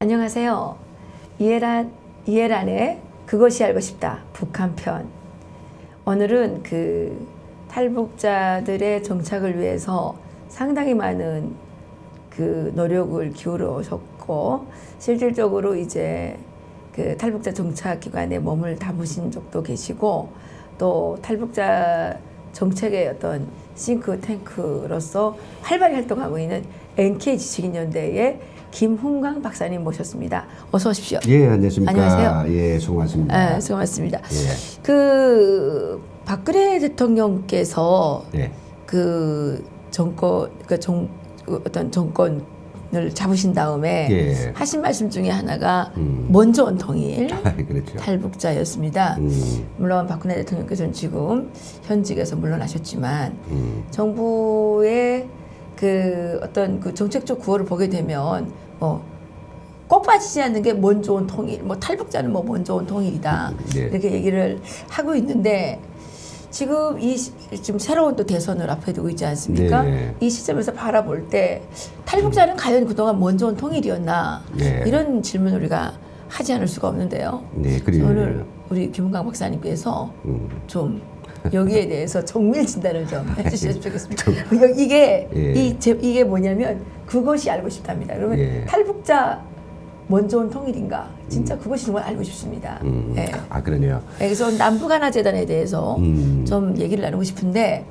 안녕하세요. 이해란의 그것이 알고 싶다 북한편. 오늘은 그 탈북자들의 정착을 위해서 상당히 많은 그 노력을 기울여 오셨고 실질적으로 이제 그 탈북자 정착 기관에 몸을 담으신 적도 계시고 또 탈북자 정책의 어떤 싱크탱크로서 활발히 활동하고 있는 NK 지식인연대의 김훈광 박사님 모셨습니다. 어서 오십시오. 예, 안녕하십니까. 안녕하세요. 예, 수고하셨습니다. 네, 수고하셨습니다. 예. 그 박근혜 대통령께서 예. 그 정권, 어떤 정권을 잡으신 다음에 예. 하신 말씀 중에 하나가 먼저 온 통일 그렇죠. 탈북자였습니다. 물론 박근혜 대통령께서는 지금 현직에서 물러나셨지만 정부의 그 어떤 그 정책적 구호를 보게 되면 꼭 빠지지 않는 게 먼저 온 통일, 탈북자는 먼저 온 통일이다. 네. 이렇게 얘기를 하고 있는데 지금 지금 새로운 또 대선을 앞에 두고 있지 않습니까? 네. 이 시점에서 바라볼 때 탈북자는 과연 그동안 먼저 온 통일이었나? 네. 이런 질문을 우리가 하지 않을 수가 없는데요. 네, 그래요. 오늘 우리 김훈광 박사님께서 좀 여기에 대해서 정밀 진단을 좀 해주셨으면 좋겠습니다. 이게 예. 이게 뭐냐면 그것이 알고 싶답니다. 그러면 예. 탈북자 먼저 온 통일인가? 진짜 그것이 정말 알고 싶습니다. 예. 아, 그러네요. 그래서 남북하나재단에 대해서 좀 얘기를 나누고 싶은데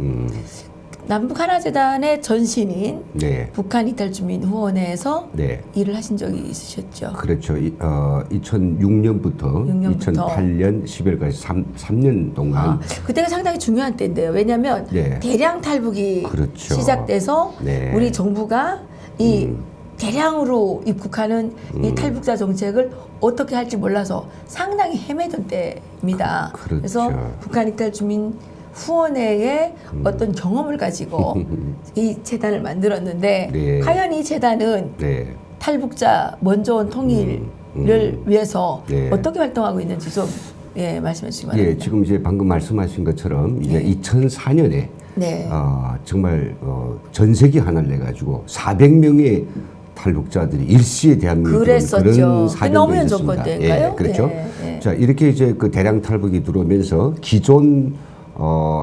남북하나재단의 전신인 네. 북한 이탈주민 후원회에서 네. 일을 하신 적이 있으셨죠? 그렇죠. 2006년부터 2008년 10월까지 3년 동안 그때가 상당히 중요한 때인데요. 왜냐하면 네. 대량 탈북이 그렇죠. 시작돼서 네. 우리 정부가 이 대량으로 입국하는 이 탈북자 정책을 어떻게 할지 몰라서 상당히 헤매던 때입니다. 그렇죠. 그래서 북한 이탈 주민 후원회의 어떤 경험을 가지고 이 재단을 만들었는데 네. 과연 이 재단은 네. 탈북자 먼저 온 통일을 위해서 네. 어떻게 활동하고 있는지 좀 말씀해 주시기 바랍니다. 예, 지금 이제 방금 말씀하신 것처럼 이제 2004년에 네. 정말 전세기 하나를 내 가지고 400명의 탈북자들이 일시에 대한민국에 그랬었죠. 그런 사정도 노무현 있었습니다. 정권 때인가요? 예, 그렇죠. 네, 네. 자, 이렇게 이제 그 대량 탈북이 들어오면서 기존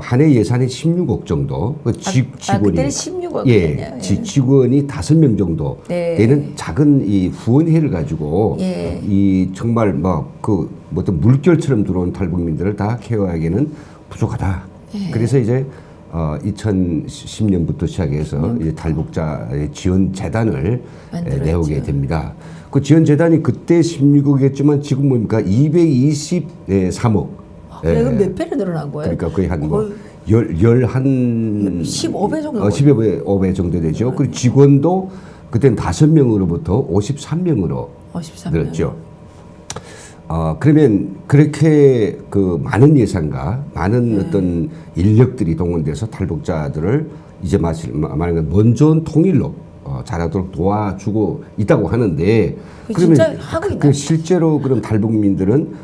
한 해 예산이 16억 정도, 직원이 그때는 16억 예, 직원이 5명 정도 네. 되는 작은 이 후원회를 가지고 예. 이 정말 어떤 물결처럼 들어온 탈북민들을 다 케어하기에는 부족하다. 예. 그래서 이제 2010년부터 시작해서 이제 탈북자 지원 재단을 만들었죠. 내오게 됩니다. 그 지원 재단이 그때 16억이었지만 지금 뭡니까 223억. 그래, 그럼 몇 배로 늘어난 거예요? 그러니까 거의 한 거의 15배 정도. 15배 정도 되죠. 그리고 직원도 그때는 5명으로부터 53명으로 53명. 늘었죠. 그러면 그렇게 그 많은 예산과 많은 어떤 인력들이 동원돼서 탈북자들을 이제 말하는 먼저 온 통일로 잘하도록 도와주고 있다고 하는데 진짜 하고 있나요? 실제로 그럼 탈북민들은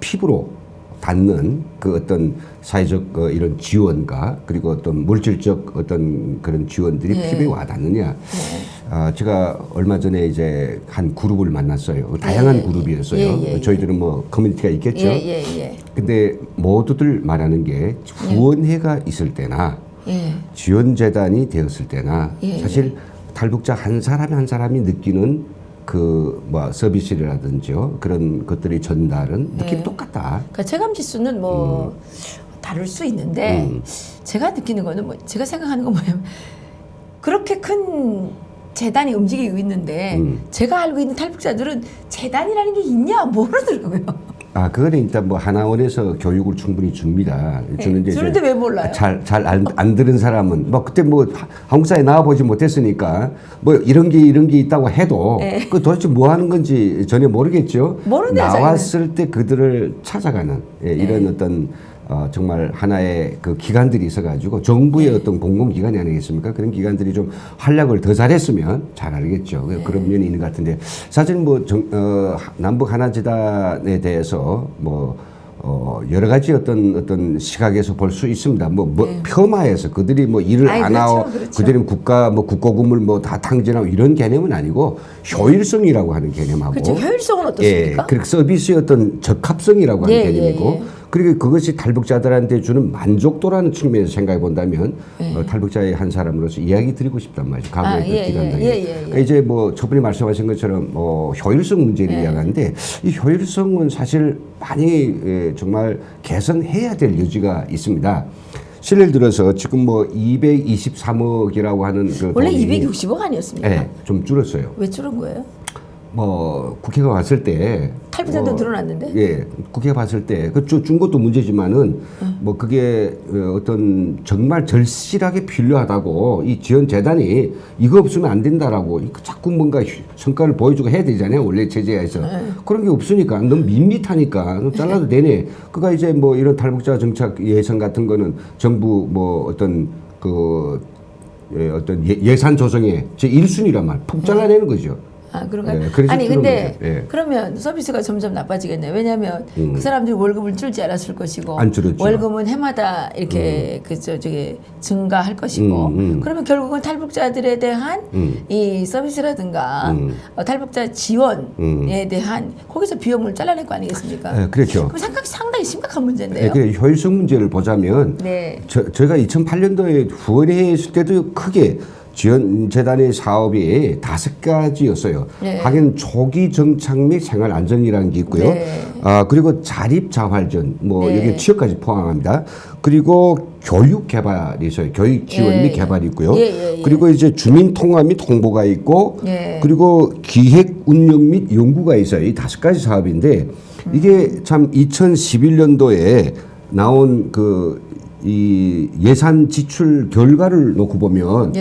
피부로 받는 그 어떤 사회적 이런 지원과 그리고 어떤 물질적 어떤 그런 지원들이 피부에 와닿느냐? 제가 얼마 전에 이제 한 그룹을 만났어요. 다양한 그룹이었어요. 저희들은 뭐 커뮤니티가 있겠죠. 근데 모두들 말하는 게 후원회가 있을 때나 지원재단이 되었을 때나 사실 탈북자 한 사람이 한 사람이 느끼는 서비스라든지요 그런 것들이 전달은 느낌이 똑같다. 그러니까 체감 지수는 다를 수 있는데 제가 느끼는 거는 제가 생각하는 건 뭐냐면 그렇게 큰 재단이 움직이고 있는데 제가 알고 있는 탈북자들은 재단이라는 게 있냐 모르더라고요. 그거는 일단 하나원에서 교육을 충분히 줍니다. 저는 이제 주는데 왜 몰라요? 잘 안 들은 사람은 그때 한국 사회에 나와보지 못했으니까 이런 게 있다고 해도 그 도대체 뭐 하는 건지 전혀 모르겠죠. 나왔을 때 그들을 찾아가는 이런 어떤 정말 하나의 그 기관들이 있어가지고 정부의 어떤 공공기관이 아니겠습니까? 그런 기관들이 좀 활약을 더 잘했으면 잘 알겠죠. 그런 면이 있는 것 같은데 사실 남북 하나재단에 대해서 여러 가지 어떤 시각에서 볼 수 있습니다. 폄하해서 그들이 뭐 일을 아이, 안 하고 그렇죠. 그들이 국고금을 뭐 다 탕진하고 이런 개념은 아니고 효율성이라고 하는 개념하고. 그렇죠. 효율성은 어떻습니까? 그리고 서비스의 어떤 적합성이라고 하는 개념이고. 그리고 그것이 탈북자들한테 주는 만족도라는 측면에서 생각해 본다면 탈북자의 한 사람으로서 이야기 드리고 싶단 말이죠. 과거의 기간당에. 그러니까 이제 뭐 저분이 말씀하신 것처럼 효율성 문제를 이야기하는데 이 효율성은 사실 많이 정말 개선해야 될 여지가 있습니다. 실례를 들어서 지금 뭐 223억이라고 하는 그 원래 돈이 260억 아니었습니까? 네, 좀 줄었어요. 왜 줄은 거예요? 뭐 국회가 왔을 때 탈북자도 늘어났는데? 예, 국회가 봤을 때 그 준 것도 문제지만은 뭐 그게 어떤 정말 절실하게 필요하다고 이 지원 재단이 이거 없으면 안 된다라고 자꾸 뭔가 성과를 보여주고 해야 되잖아요. 원래 제재에서 그런 게 없으니까 너무 밋밋하니까 잘라도 되네. 그가 이제 뭐 이런 탈북자 정책 예산 같은 거는 정부 뭐 어떤 어떤 예산 조정의 제 1순위란 말 푹 잘라내는 거죠. 그런가요? 그래서 아니 근데 거죠. 예. 그러면 서비스가 점점 나빠지겠네요. 왜냐하면 그 사람들이 월급을 줄지 않았을 것이고 안 줄었죠. 월급은 해마다 이렇게 저기 증가할 것이고 그러면 결국은 탈북자들에 대한 이 서비스라든가 탈북자 지원에 대한 거기서 비용을 잘라낼 거 아니겠습니까? 그렇죠. 그럼 상당히 심각한 문제인데요. 그래 효율성 문제를 보자면 저희가 2008년도에 후원회 했을 때도 크게 지원재단의 사업이 5가지였어요. 하긴 조기 정착 및 생활 안전이라는 게 있고요. 그리고 자립자활전, 여기 취업까지 포함합니다. 그리고 교육 개발이 있어요. 교육 지원 및 개발이 있고요. 그리고 이제 주민 통합 및 홍보가 있고, 그리고 기획 운영 및 연구가 있어요. 이 5가지 사업인데 이게 참 2011년도에 나온 이 예산 지출 결과를 놓고 보면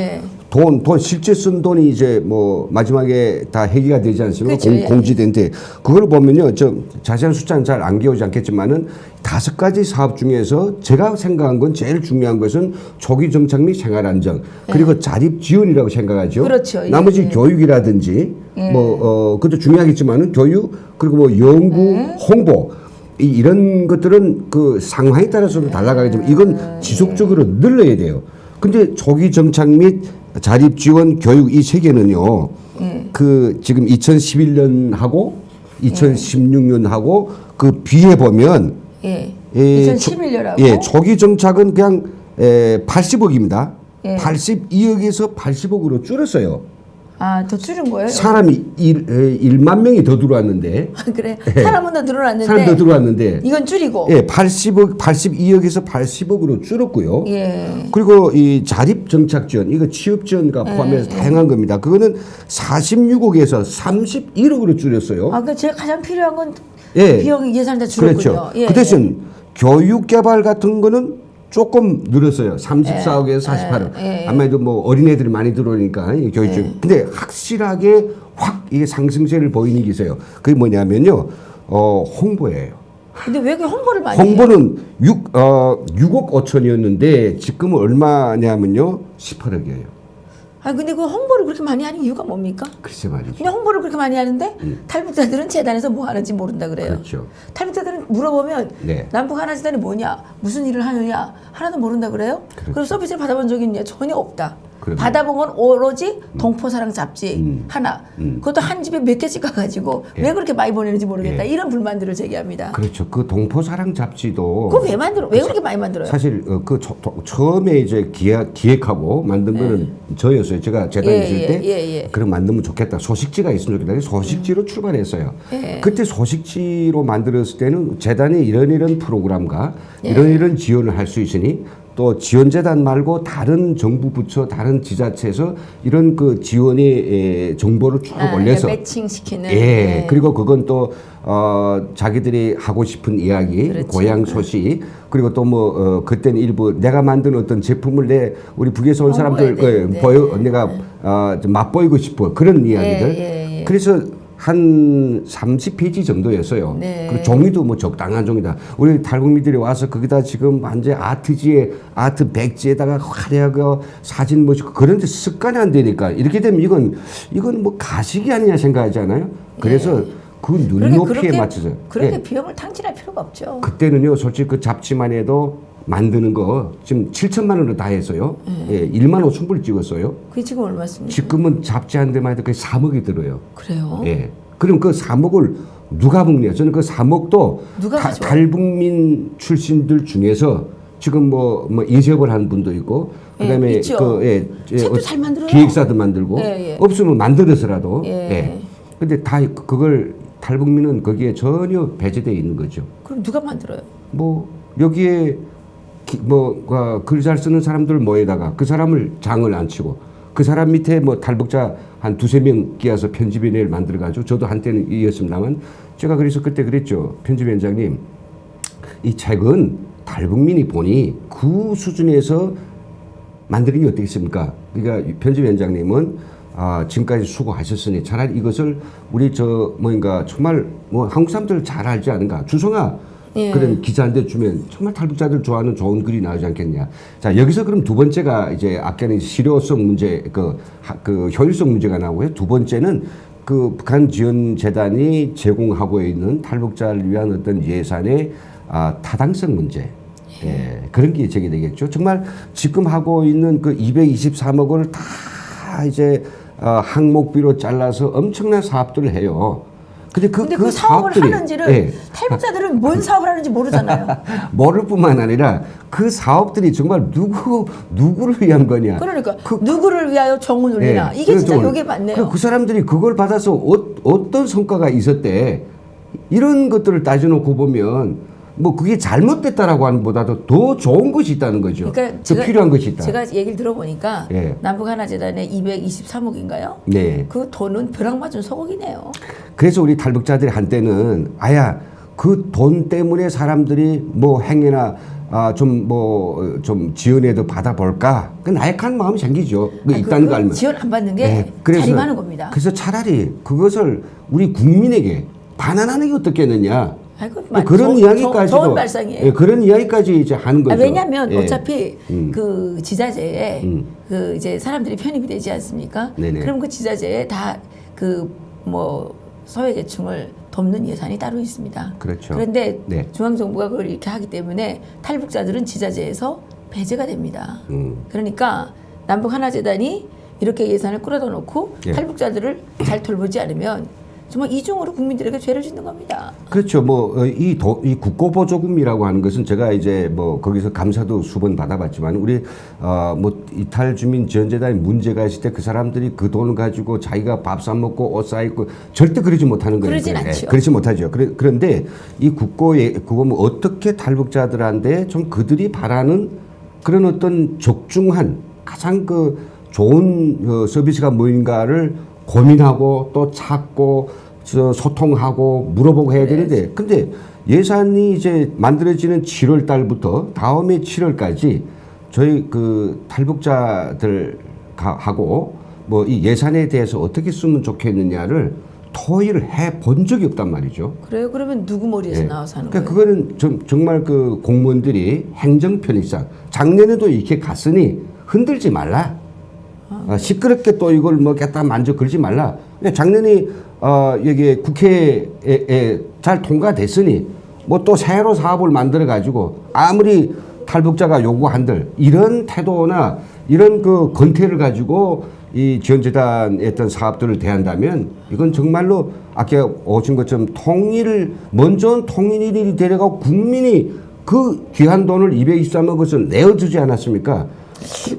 돈 실제 쓴 돈이 이제 뭐 마지막에 다 해기가 되지 않습니까? 그렇죠. 공지된데 그걸 보면요, 좀 자세한 숫자는 잘 안 기억하지 않겠지만은 5가지 사업 중에서 제가 생각한 건 제일 중요한 것은 조기 정착 및 생활 안정 그리고 자립 지원이라고 생각하죠. 그렇죠. 나머지 교육이라든지 그것도 중요하겠지만은 교육 그리고 뭐 연구, 홍보. 이런 것들은 그 상황에 따라서는 달라가겠지만 이건 지속적으로 늘려야 돼요. 근데 조기 정착 및 자립 지원 교육 이 3개는요. 지금 2011년하고 2016년하고 그 비해 보면 2011년하고 조기 정착은 그냥 80억입니다. 82억에서 80억으로 줄었어요. 더 줄은 거예요? 사람이 1만 명이 더 들어왔는데. 그래. 사람은 더 늘어났는데. 사람 더 들어왔는데. 이건 줄이고. 82억에서 80억으로 줄었고요. 그리고 이 자립 정착 지원, 이거 취업 지원과 포함해서 다양한 겁니다. 그거는 46억에서 31억으로 줄였어요. 그 제가 가장 필요한 건 비용 예산을 다 줄였군요. 그렇죠. 그 대신 교육 개발 같은 거는 조금 늘었어요. 34억에서 48억. 아무래도 뭐 어린애들이 많이 들어오니까 교육적. 근데 확실하게 확 이게 상승세를 보이는 게 있어요. 그게 뭐냐면요, 홍보예요. 근데 왜 그 홍보를 많이 해요? 홍보는 6억 5천이었는데 지금은 얼마냐면요, 18억이에요. 근데 그 홍보를 그렇게 많이 하는 이유가 뭡니까? 글쎄 말이죠. 그냥 홍보를 그렇게 많이 하는데 탈북자들은 재단에서 뭐 하는지 모른다 그래요. 그렇죠. 탈북자들은 물어보면 남북 하나재단이 뭐냐, 무슨 일을 하느냐 하나도 모른다 그래요. 그리고 서비스를 받아본 적이 있냐? 전혀 없다. 받아본 건 오로지 동포사랑 잡지 하나. 그것도 한 집에 몇 개씩 가가지고 왜 그렇게 많이 보내는지 모르겠다. 이런 불만들을 제기합니다. 그렇죠. 그 동포사랑 잡지도 그거 왜 만들어? 왜 그렇게 많이 만들어요? 사실 처음에 이제 기획하고 만든 거는 저였어요. 제가 재단에 있을 때 그럼 만들면 좋겠다. 소식지가 있으면 좋겠다. 소식지로 출발했어요. 그때 소식지로 만들었을 때는 재단이 이런 프로그램과 이런 지원을 할 수 있으니 또 지원재단 말고 다른 정부 부처, 다른 지자체에서 이런 그 지원의 정보를 쭉 올려서 매칭시키는. 그리고 그건 또 자기들이 하고 싶은 이야기, 고향 소식, 그리고 또 뭐 그때는 일부 내가 만든 어떤 제품을 우리 북에서 온 사람들 내가 좀 맛보이고 싶어 그런 이야기들. 그래서 한 30페이지 정도였어요. 그리고 종이도 뭐 적당한 종이다. 우리 탈북민들이 와서 거기다 지금 완전 아트 백지에다가 화려하고 사진 멋있고 그런데 습관이 안 되니까 이렇게 되면 이건 뭐 가식이 아니냐 생각하잖아요. 그래서 그 눈높이에 맞춰서. 그렇게 예. 비용을 탕진할 필요가 없죠. 그때는요, 솔직히 그 잡지만 해도 만드는 거 지금 7천만 원으로 다 했어요. 예, 1만 5천 불 찍었어요. 그게 지금 얼마습니까? 지금은 잡지 한 대만 해도 거의 3억이 들어요. 그래요? 예. 그럼 그 3억을 누가 먹냐? 저는 그 3억도 누가 가져와요? 탈북민 출신들 중에서 지금 뭐 인쇄업을 한 분도 있고, 그다음에 있죠. 책도 잘 만들어요. 기획사도 만들고, 예. 없으면 만들어서라도. 예. 예. 근데 다 그걸 탈북민은 거기에 전혀 배제되어 있는 거죠. 그럼 누가 만들어요? 뭐 여기에 글 잘 쓰는 사람들 모에다가 그 사람을 장을 안 치고 그 사람 밑에 뭐 탈북자 한 두세 명 끼어서 편집위원회를 만들어가지고 저도 한때는 이었습니다만 제가 그래서 그때 그랬죠. 편집위원장님, 이 책은 탈북민이 보니 그 수준에서 만드는 게 어떻겠습니까? 그러니까 편집위원장님은 지금까지 수고하셨으니 차라리 이것을 우리 정말 한국 사람들 잘 알지 않은가? 주성아 예. 그런 기자한테 주면 정말 탈북자들 좋아하는 좋은 글이 나오지 않겠냐. 자, 여기서 그럼 두 번째가 이제 아까는 실효성 문제, 그 효율성 문제가 나오고요. 두 번째는 그 북한 지원 재단이 제공하고 있는 탈북자를 위한 어떤 예산의 타당성 문제. 예, 그런 게 제기되겠죠. 정말 지금 하고 있는 그 223억을 다 이제 항목비로 잘라서 엄청난 사업들을 해요. 근데 그 사업을 사업들이, 하는지를 예. 탈북자들은 뭔 사업을 하는지 모르잖아요. 모를 뿐만 아니라 그 사업들이 정말 누구를 위한 거냐. 그러니까 누구를 위하여 정을 올리나. 이게 진짜 요게 맞네요. 그 사람들이 그걸 받아서 어떤 성과가 있었대. 이런 것들을 따져놓고 보면 뭐 그게 잘못됐다라고 하는 보다도 더 좋은 것이 있다는 거죠. 그러니까 더 필요한 것이 있다. 제가 얘기를 들어보니까 예. 남북하나재단에 223억인가요? 네. 그 돈은 벼락 맞은 소고기네요. 그래서 우리 탈북자들이 한때는 그 돈 때문에 사람들이 뭐 행여나 좀 지원해도 받아볼까? 그 나약한 마음이 생기죠. 있다는 거 알면. 지원 안 받는 게 자림하는 겁니다. 그래서 차라리 그것을 우리 국민에게 반환하는 게 어떻겠느냐. 아이고, 그런 이야기까지도 좋은 발상이에요. 예, 그런 이야기까지 이제 하는 거죠. 왜냐하면 예. 어차피 그 지자체에 그 이제 사람들이 편입이 되지 않습니까? 네네. 그럼 그 지자체에 다 그 뭐 소외계층을 돕는 예산이 따로 있습니다. 그렇죠. 그런데 네. 중앙정부가 그걸 이렇게 하기 때문에 탈북자들은 지자체에서 배제가 됩니다. 그러니까 남북하나재단이 이렇게 예산을 끌어다 놓고 예. 탈북자들을 잘 돌보지 않으면 정말 이중으로 국민들에게 죄를 짓는 겁니다. 그렇죠. 이 국고보조금이라고 하는 것은 제가 이제 거기서 감사도 수번 받아봤지만 우리 이탈 주민 지원재단에 문제가 있을 때 그 사람들이 그 돈을 가지고 자기가 밥 사 먹고 옷 사 입고 절대 그러지 못하는 거예요. 그러진 않죠. 그렇지 못하죠. 그런데 이 그거 어떻게 탈북자들한테 좀 그들이 바라는 그런 어떤 적중한 가장 좋은 서비스가 뭐인가를 고민하고 또 찾고 소통하고 물어보고 해야 되는데 근데 예산이 이제 만들어지는 7월 달부터 다음해 7월까지 저희 그 탈북자들하고 이 예산에 대해서 어떻게 쓰면 좋겠느냐를 토의를 해 본 적이 없단 말이죠. 그래요? 그러면 누구 머리에서 나와서 하는 거예요? 그거는 정말 그 공무원들이 행정 편의상 작년에도 이렇게 갔으니 흔들지 말라. 시끄럽게 또 이걸 갖다 만져 걸지 말라. 작년에 여기 국회에 잘 통과됐으니 또 새로 사업을 만들어 가지고 아무리 탈북자가 요구한들 이런 태도나 이런 그 건태를 가지고 이 지원재단의 어떤 사업들을 대한다면 이건 정말로 아까 오신 것처럼 먼저 통일이 되려고 국민이 그 귀한 돈을 223억 것을 내어주지 않았습니까?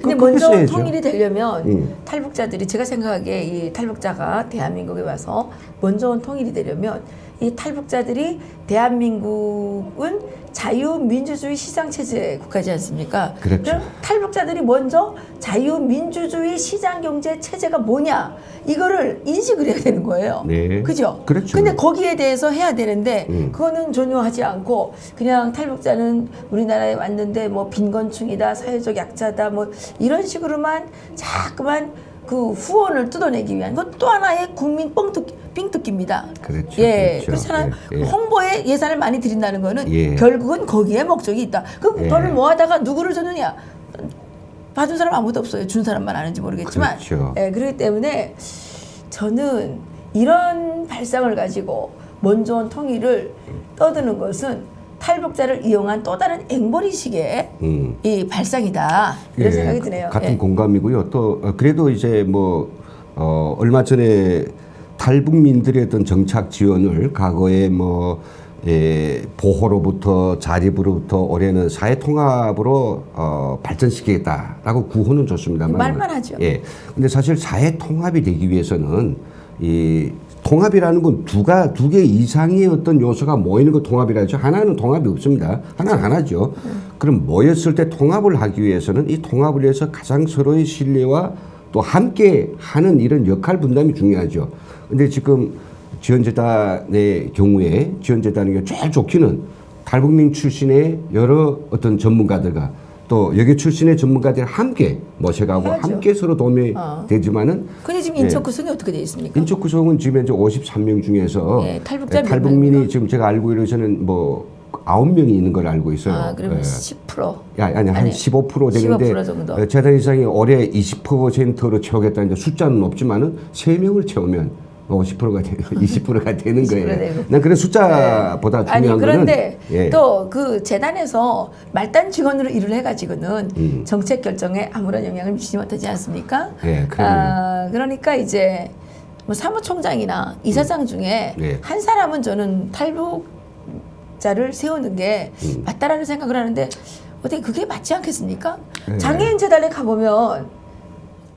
근데 먼저 통일이 되려면 탈북자들이 제가 생각하기에 이 탈북자가 대한민국에 와서 먼저 통일이 되려면 이 탈북자들이 대한민국은 자유민주주의 시장체제에 국하지 않습니까? 그렇죠. 그럼 탈북자들이 먼저 자유민주주의 시장경제 체제가 뭐냐 이거를 인식을 해야 되는 거예요. 네. 그죠? 그렇죠. 근데 거기에 대해서 해야 되는데 그거는 전혀 하지 않고 그냥 탈북자는 우리나라에 왔는데 빈곤층이다, 사회적 약자다 이런 식으로만 자꾸만 그 후원을 뜯어내기 위한 그건 또 하나의 국민 삥뜯기입니다. 그렇죠. 예, 그렇죠. 그렇잖아요. 예. 홍보에 예산을 많이 들인다는 거는 예. 결국은 거기에 목적이 있다. 그 예. 돈을 모아다가 누구를 줬느냐? 받은 사람 아무도 없어요. 준 사람만 아는지 모르겠지만. 그렇죠. 예, 그렇기 때문에 저는 이런 발상을 가지고 원조원 통일을 떠드는 것은 탈북자를 이용한 또 다른 앵벌이식의 이 발상이다 이런 예, 생각이 드네요. 같은 예. 공감이고요. 또 그래도 이제 뭐 얼마 전에 탈북민들의 어떤 정착 지원을 과거에 뭐 보호로부터 자립으로부터 올해는 사회 통합으로 발전시키겠다라고 구호는 좋습니다만 말만 하죠. 예. 근데 사실 사회 통합이 되기 위해서는 이 통합이라는 건 두 개 이상의 어떤 요소가 모이는 거 통합이라죠. 하나는 통합이 없습니다. 하나는 하나죠. 그럼 모였을 때 통합을 하기 위해서는 이 통합을 위해서 가장 서로의 신뢰와 또 함께 하는 이런 역할 분담이 중요하죠. 근데 지금 지원재단의 경우에 지원재단이 제일 좋기는 탈북민 출신의 여러 어떤 전문가들과 또 여기 출신의 전문가들 함께 모셔가고 해야죠. 함께 서로 도움이 되지만은 근데 지금 인적 구성이 어떻게 되어 있습니까? 인적 구성은 지금 현재 53명 중에서 예, 탈북자 몇 탈북민이 명입니까? 지금 제가 알고 있어서는 뭐 9명이 있는 걸 알고 있어요. 아, 그러면 예. 10%. 아니 한 15% 되는데 15% 정도. 재단 이상이 올해 20%로 채우겠다는데 숫자는 높지만은 3명을 채우면 50%가 되는 20%가 되는 20% 거예요. 되고. 난 그런 숫자보다 아니 중요한 그런데 거는 예. 또 그 재단에서 말단 직원으로 일을 해가지고는 정책 결정에 아무런 영향을 미치지 못하지 않습니까? 예, 그러니까 이제 뭐 사무총장이나 이사장 중에 예. 한 사람은 저는 탈북자를 세우는 게 맞다라는 생각을 하는데 어떻게 그게 맞지 않겠습니까? 예. 장애인 재단에 가보면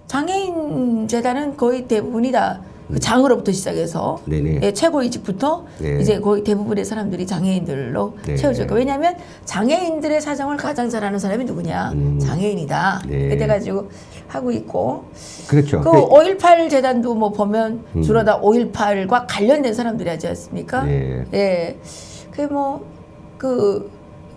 장애인 재단은 거의 대부분이 다 그 장으로부터 시작해서 네네. 예, 최고위직부터 네. 이제 거의 대부분의 사람들이 장애인들로 네. 채워졌고 왜냐하면 장애인들의 사정을 가장 잘 아는 사람이 누구냐 장애인이다 네. 이래가지고 하고 있고 그렇죠. 그 5.18 재단도 뭐 보면 주로 다 5.18과 관련된 사람들이 하지 않습니까? 네. 예. 그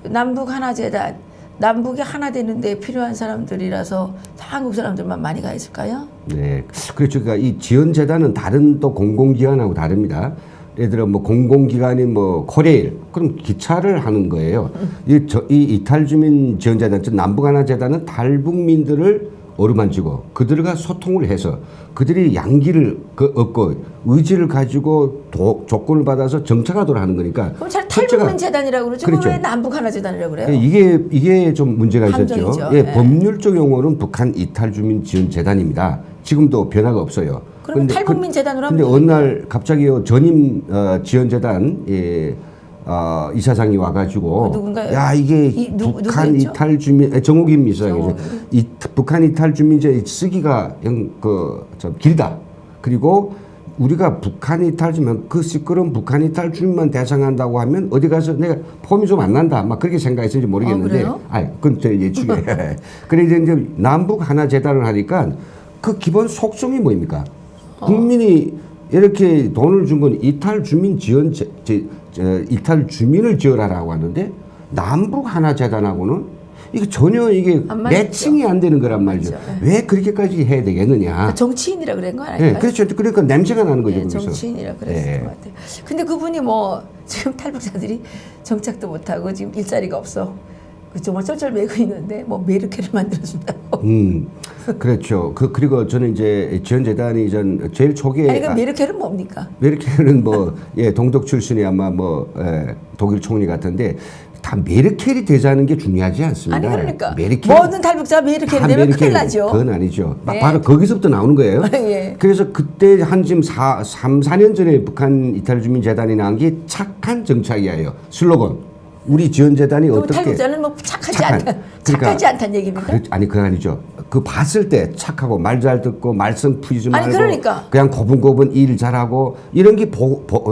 남북 하나 재단 남북이 하나 되는데 필요한 사람들이라서 다 한국 사람들만 많이 가 있을까요? 네, 그렇죠. 그러니까 이 지원재단은 다른 또 공공기관하고 다릅니다. 예를 들어 뭐 공공기관인 뭐 코레일 그럼 기차를 하는 거예요. 이 이탈주민 지원재단, 즉 남북하나재단은 탈북민들을 어루만지고 그들과 소통을 해서 그들이 양기를 얻고 의지를 가지고 조건을 받아서 정착하도록 하는 거니까. 그럼 잘 첫째가 탈북민 재단이라고 그러죠. 그렇죠. 왜 남북 하나 재단이라고 그래요? 이게 좀 문제가 있었죠. 함정이죠. 예, 예. 법률적 용어는 북한 이탈주민 지원재단이다. 지금도 변화가 없어요. 그러면 탈북민 재단으로 하면 근데 어느 날 갑자기 전임 지원재단 이사장이 와가지고 누군가요? 야 이게 북한 누구였죠? 이탈주민 정욱임 이사장이죠. 정욱임. 북한 이탈주민제 쓰기가 좀 길다. 그리고 우리가 북한 이탈주민 그 시끄러운 북한 이탈주민만 대상한다고 하면 어디 가서 내가 폼이 좀 안 난다. 막 그렇게 생각했는지 모르겠는데. 그래요? 그건 제 예측에. 그래 이제 남북 하나 재단을 하니까 그 기본 속성이 뭐입니까? 국민이 이렇게 돈을 준 건 이탈 주민 지원 이탈 주민을 지원하라고 하는데 남북 하나 재단하고는 이게 전혀 이게 안 맞죠. 매칭이 안 되는 거란 말이죠. 맞죠. 왜 그렇게까지 해야 되겠느냐? 그러니까 정치인이라 그런 거 아닐까요? 예, 그렇죠. 그러니까 냄새가 나는 거죠. 예, 거기서. 정치인이라 그랬을 예. 것 같아요. 근데 그분이 뭐 지금 탈북자들이 정착도 못하고 지금 일자리가 없어. 그 정말 쩔쩔매고 있는데 뭐 메르켈을 만들어준다고. 그렇죠. 그리고 저는 이제 지원재단이 제일 초기에 아니 그 메르켈은 뭡니까? 메르켈은 뭐 동독 출신이 아마 독일 총리 같은데 다 메르켈이 되자는 게 중요하지 않습니다. 아니 그러니까 메르켈 모든 탈북자 메르켈이 다 되면 큰일 메르켈, 나죠. 그건 아니죠. 네. 바로 거기서부터 나오는 거예요. 예. 그래서 그때 한 지금 3, 4년 전에 북한 이탈주민 재단이 나온 게 착한 정착이에요. 슬로건. 우리 지원재단이 그럼 어떻게 탈북자는 뭐 착하지 착한, 않다. 그러니까 착하지 않다는 얘기입니까? 그건 아니죠. 그 봤을 때 착하고 말 잘 듣고 말썽 풀지 아니, 말고 그러니까. 그냥 고분고분 일 잘하고 이런 게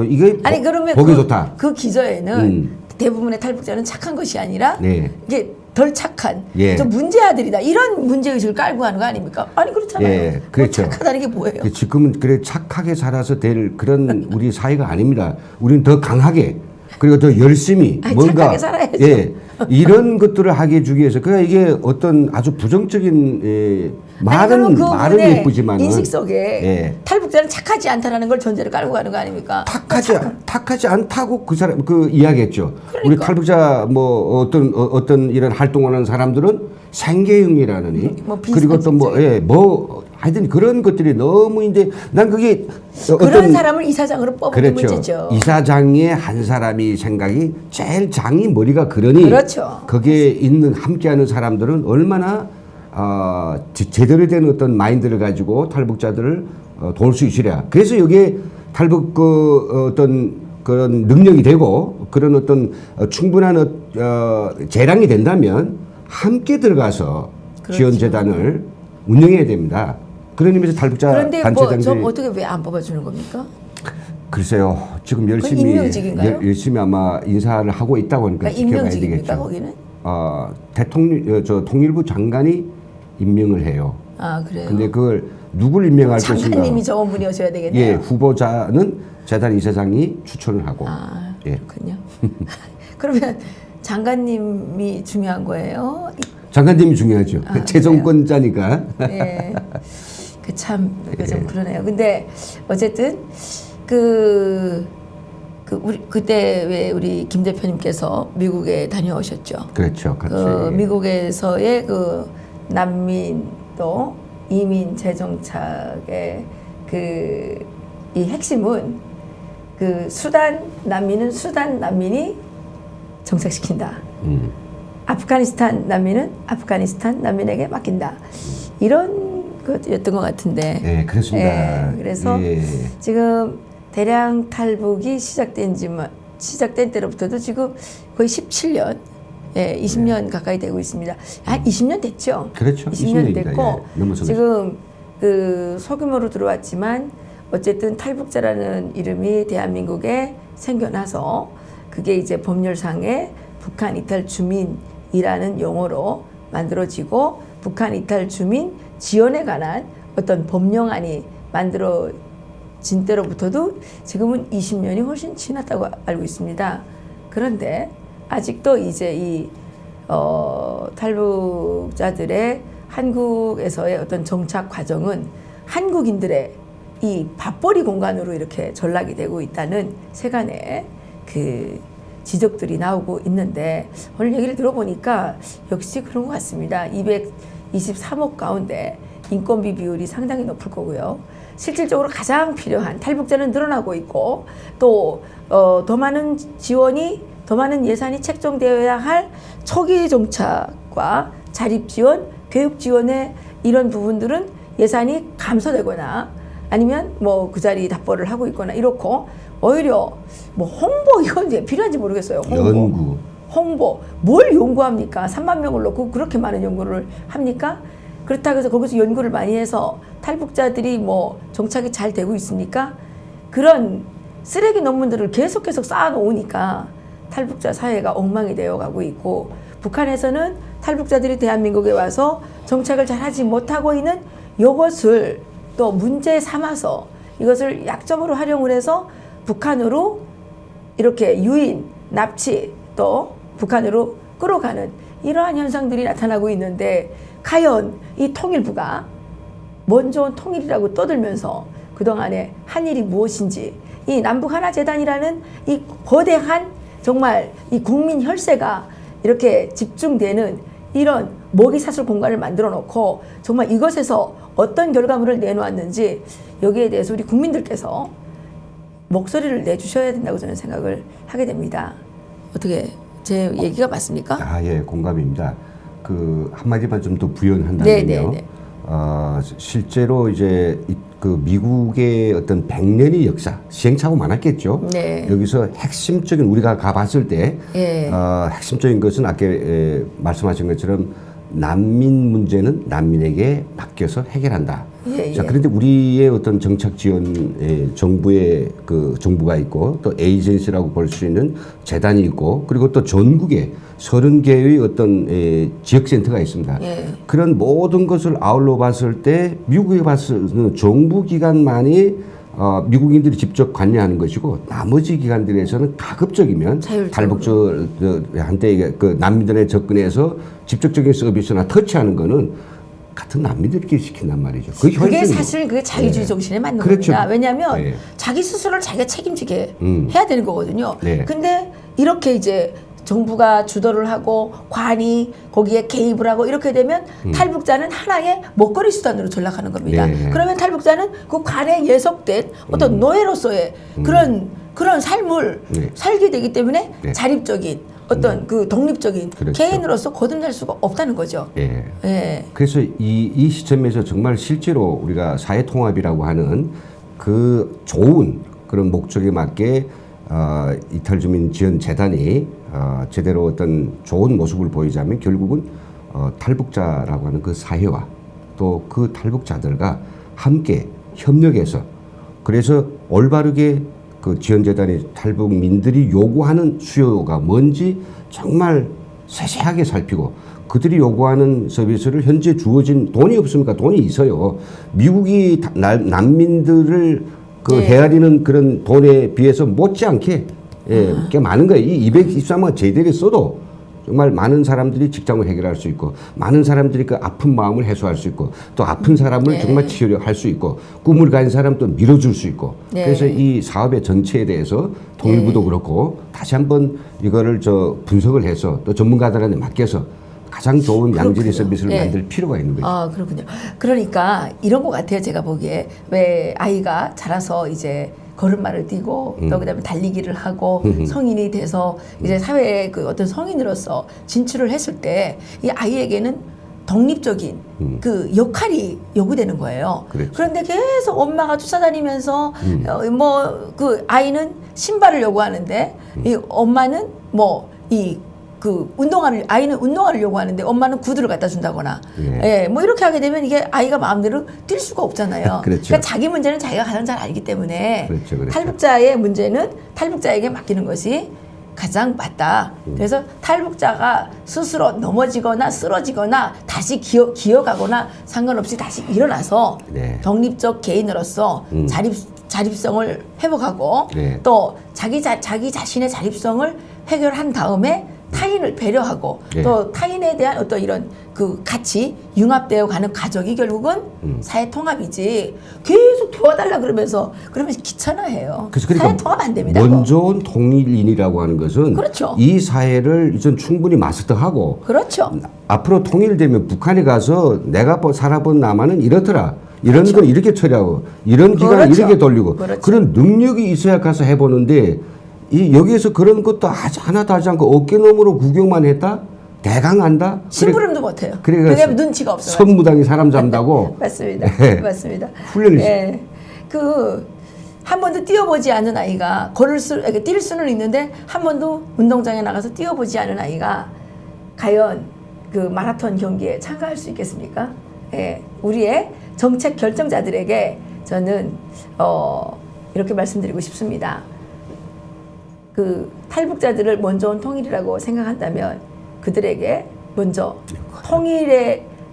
이게 아니 그러면 보기 좋다. 그 기저에는 대부분의 탈북자는 착한 것이 아니라 네. 이게 덜 착한 예. 좀 문제아들이다 이런 문제의식을 깔고 하는 거 아닙니까? 아니 그렇잖아요. 예, 그렇죠. 착하다는 게 뭐예요? 지금은 그래 착하게 살아서 될 그런 우리 사회가 아닙니다. 우리는 더 강하게 그리고 더 열심히 아니, 뭔가 착하게 살아야죠. 이런 것들을 하게 해주기 위해서 그러니까 이게 어떤 아주 부정적인 말은 그분의 예쁘지만 인식 속에 탈북자는 착하지 않다라는 걸 전제로 깔고 가는 거 아닙니까? 탁하지 않다고 그 사람 이야기했죠. 그러니까. 우리 탈북자 뭐 어떤 이런 활동하는 사람들은 생계형이라느니 뭐 비슷한 그리고 또 뭐 예, 뭐 하여튼 그런 것들이 너무 이제 난 그게 그런 사람을 이사장으로 뽑는 그렇죠. 문제죠. 이사장의 한 사람이 생각이 제일 장이 머리가 그러니 그렇죠. 거기에 있는 함께하는 사람들은 얼마나 제대로 된 어떤 마인드를 가지고 탈북자들을 도울 수 있으랴. 그래서 여기에 탈북 어떤 그런 능력이 되고 그런 어떤 충분한 재량이 된다면 함께 들어가서 그렇죠. 지원재단을 운영해야 됩니다. 그런 의미에서 탈북자 그런데 단체장들이 뭐 어떻게 왜 안 뽑아주는 겁니까? 글쎄요. 지금 열심히 임명직인가요? 열심히 아마 인사를 하고 있다고 하니까 그러니까 지켜봐야 임명직입니까 되겠죠. 거기는? 통일부 장관이 임명을 해요. 아 그래요. 근데 그걸 누굴 임명할 것인가? 장관님이 저런 분이어셔야 되겠네요. 예, 후보자는 재단 이사장이 추천을 하고. 아 예. 그렇군요. 그러면 장관님이 중요한 거예요? 장관님이 중요하죠. 아, 재정권자니까. 예. 좀 그러네요. 근데 어쨌든 우리 그때 왜 우리 김 대표님께서 미국에 다녀오셨죠. 그렇죠. 같이. 미국에서의 난민 또 이민 재정착의 이 핵심은 수단 난민이 정착시킨다. 아프가니스탄 난민은 아프가니스탄 난민에게 맡긴다. 이런 것이었던 것 같은데. 네, 그렇습니다. 예, 그래서 예. 지금 대량 탈북이 시작된 때로부터도 지금 거의 17년, 20년 가까이 되고 있습니다. 한 20년 됐죠. 그렇죠. 20년 20년입니다. 됐고 예, 넘어서고 지금 소규모로 들어왔지만 어쨌든 탈북자라는 이름이 대한민국에 생겨나서 그게 이제 법률상의 북한 이탈 주민이라는 용어로 만들어지고 북한 이탈 주민 지원에 관한 어떤 법령안이 만들어진 때로부터도 지금은 20년이 훨씬 지났다고 알고 있습니다. 그런데 아직도 이제 이 탈북자들의 한국에서의 어떤 정착 과정은 한국인들의 이 밥벌이 공간으로 이렇게 전락이 되고 있다는 세간의 지적들이 나오고 있는데 오늘 얘기를 들어보니까 역시 그런 것 같습니다. 223억 가운데 인건비 비율이 상당히 높을 거고요. 실질적으로 가장 필요한 탈북자는 늘어나고 있고 또 더 많은 지원이 더 많은 예산이 책정되어야 할 초기 정착과 자립 지원, 교육 지원의 이런 부분들은 예산이 감소되거나 아니면 뭐 그 자리 답벌을 하고 있거나 이렇고 오히려 뭐 홍보 이건 왜 필요한지 모르겠어요. 홍보 뭘 연구합니까? 3만 명을 놓고 그렇게 많은 연구를 합니까? 그렇다고 해서 거기서 연구를 많이 해서 탈북자들이 뭐 정착이 잘 되고 있습니까? 그런 쓰레기 논문들을 계속 쌓아놓으니까 탈북자 사회가 엉망이 되어가고 있고 북한에서는 탈북자들이 대한민국에 와서 정착을 잘 하지 못하고 있는 이것을 또 문제 삼아서 이것을 약점으로 활용을 해서 북한으로 이렇게 유인, 납치 또 북한으로 끌어가는 이러한 현상들이 나타나고 있는데 과연 이 통일부가 먼저 통일이라고 떠들면서 그동안에 한 일이 무엇인지 이 남북하나재단이라는 이 거대한 정말 이 국민 혈세가 이렇게 집중되는 이런 먹이사슬 공간을 만들어 놓고 정말 이것에서 어떤 결과물을 내놓았는지 여기에 대해서 우리 국민들께서 목소리를 내주셔야 된다고 저는 생각을 하게 됩니다. 어떻게 제 얘기가 맞습니까? 예, 공감입니다. 한마디만 좀 더 부연한다면요. 실제로 이제 미국의 어떤 100년의 역사, 시행착오 많았겠죠. 네. 여기서 핵심적인 우리가 가봤을 때 핵심적인 것은 아까 말씀하신 것처럼 난민 문제는 난민에게 맡겨서 해결한다. 자, 그런데 우리의 어떤 정착 지원 정부의 정부가 있고 또 에이전시라고 볼 수 있는 재단이 있고 그리고 또 전국에 30개의 어떤 지역센터가 있습니다. 그런 모든 것을 아울러 봤을 때 미국에 봤을 때는 정부 기관만이 미국인들이 직접 관여하는 것이고 나머지 기관들에서는 가급적이면 탈북자한테 난민들에 접근해서 직접적인 서비스나 터치하는 거는 같은 난민들끼리 시킨단 말이죠. 그게 사실 그 자유주의 정신에 맞는 그렇죠. 겁니다. 왜냐하면 자기 스스로를 자기가 책임지게 해야 되는 거거든요. 네. 근데 이렇게 이제 정부가 주도를 하고 관이 거기에 개입을 하고 이렇게 되면 탈북자는 하나의 먹거리 수단으로 전락하는 겁니다. 네. 그러면 탈북자는 그 관에 예속된 어떤 노예로서의 그런 삶을 네. 살게 되기 때문에 네. 자립적인 어떤 그 독립적인 그렇죠. 개인으로서 거듭날 수가 없다는 거죠. 예. 예. 그래서 이 시점에서 정말 실제로 우리가 사회통합이라고 하는 그 좋은 그런 목적에 맞게 이탈주민 지원 재단이 제대로 어떤 좋은 모습을 보이자면 결국은 탈북자라고 하는 그 사회와 또 그 탈북자들과 함께 협력해서 그래서 올바르게 그 지원재단이 탈북민들이 요구하는 수요가 뭔지 정말 세세하게 살피고 그들이 요구하는 서비스를 현재 주어진 돈이 없습니까? 돈이 있어요. 미국이 난민들을 그 네. 헤아리는 그런 돈에 비해서 못지않게 꽤 많은 거예요. 이 223만 제대로 써도 정말 많은 사람들이 직장을 해결할 수 있고 많은 사람들이 그 아픈 마음을 해소할 수 있고 또 아픈 사람을 네. 정말 치료를 할 수 있고 꿈을 가진 사람 또 밀어줄 수 있고 네. 그래서 이 사업의 전체에 대해서 통일부도 그렇고 다시 한번 이거를 분석을 해서 또 전문가들한테 맡겨서 가장 좋은 양질의 서비스를 네. 만들 필요가 있는 거죠. 아, 그렇군요. 그러니까 이런 것 같아요. 제가 보기에 왜 아이가 자라서 이제 걸음마를 뛰고 또 그다음에 달리기를 하고 성인이 돼서 이제 사회에 그 어떤 성인으로서 진출을 했을 때 이 아이에게는 독립적인 그 역할이 요구되는 거예요. 그렇죠. 그런데 계속 엄마가 쫓아다니면서 뭐 그 아이는 신발을 요구하는데 이 엄마는 아이는 운동화를 요구하는데 엄마는 구두를 갖다 준다거나, 예, 뭐 이렇게 하게 되면 이게 아이가 마음대로 뛸 수가 없잖아요. 그렇죠. 그러니까 자기 문제는 자기가 가장 잘 알기 때문에 그렇죠, 그렇죠. 탈북자의 문제는 탈북자에게 맡기는 것이 가장 맞다. 그래서 탈북자가 스스로 넘어지거나 쓰러지거나 다시 기어가거나 상관없이 다시 일어나서 네. 독립적 개인으로서 자립성을 회복하고 네. 또 자기 자신의 자립성을 해결한 다음에 타인을 배려하고 네. 또 타인에 대한 어떤 이런 그 같이 융합되어 가는 과정이 결국은 사회 통합이지 계속 도와달라 그러면 귀찮아해요. 사회 통합 안 됩니다. 원조원 통일인이라고 하는 것은 그렇죠. 이 사회를 이전 충분히 마스터하고 그렇죠. 앞으로 통일되면 북한에 가서 내가 살아본 남한은 이렇더라. 이런 그렇죠. 건 이렇게 처리하고 이런 기간을 그렇죠. 이렇게 돌리고 그렇죠. 그런 능력이 있어야 가서 해보는데 여기에서 그런 것도 하나도 하지 않고 어깨너머로 구경만 했다? 대강한다? 심부름도 못해요. 그래서 왜냐하면 눈치가 없어요. 선무당이 사람 잡는다고 맞습니다. 네. 맞습니다. 훈련을 예. 한 번도 뛰어보지 않은 아이가 뛸 수는 있는데 한 번도 운동장에 나가서 뛰어보지 않은 아이가 과연 그 마라톤 경기에 참가할 수 있겠습니까? 예. 우리의 정책 결정자들에게 저는 이렇게 말씀드리고 싶습니다. 그 탈북자들을 먼저 온 통일이라고 생각한다면 그들에게 먼저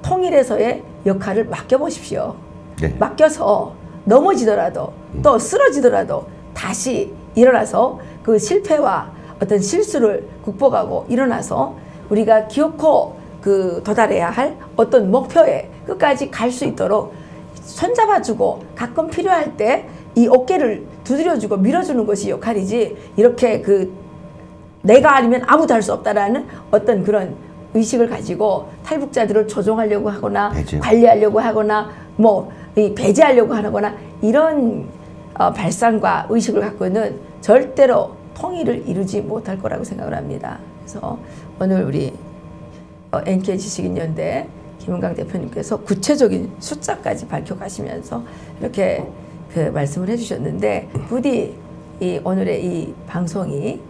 통일에서의 역할을 맡겨보십시오. 네. 맡겨서 넘어지더라도 또 쓰러지더라도 다시 일어나서 그 실패와 어떤 실수를 극복하고 일어나서 우리가 기어코 도달해야 할 어떤 목표에 끝까지 갈 수 있도록 손잡아주고 가끔 필요할 때 이 어깨를 두드려주고 밀어주는 것이 역할이지 이렇게 내가 아니면 아무도 할 수 없다라는 어떤 그런 의식을 가지고 탈북자들을 조종하려고 하거나 배제. 관리하려고 하거나 배제하려고 하거나 이런 발상과 의식을 갖고는 절대로 통일을 이루지 못할 거라고 생각을 합니다. 그래서 오늘 우리 NK지식인연대 김은강 대표님께서 구체적인 숫자까지 밝혀가시면서 이렇게 말씀을 해주셨는데 부디 오늘의 이 방송이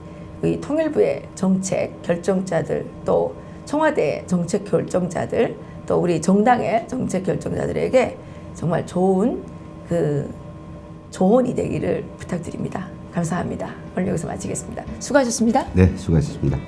이 통일부의 정책 결정자들 또 청와대 정책 결정자들 또 우리 정당의 정책 결정자들에게 정말 좋은 조언이 되기를 부탁드립니다. 감사합니다. 오늘 여기서 마치겠습니다. 수고하셨습니다. 네, 수고하셨습니다.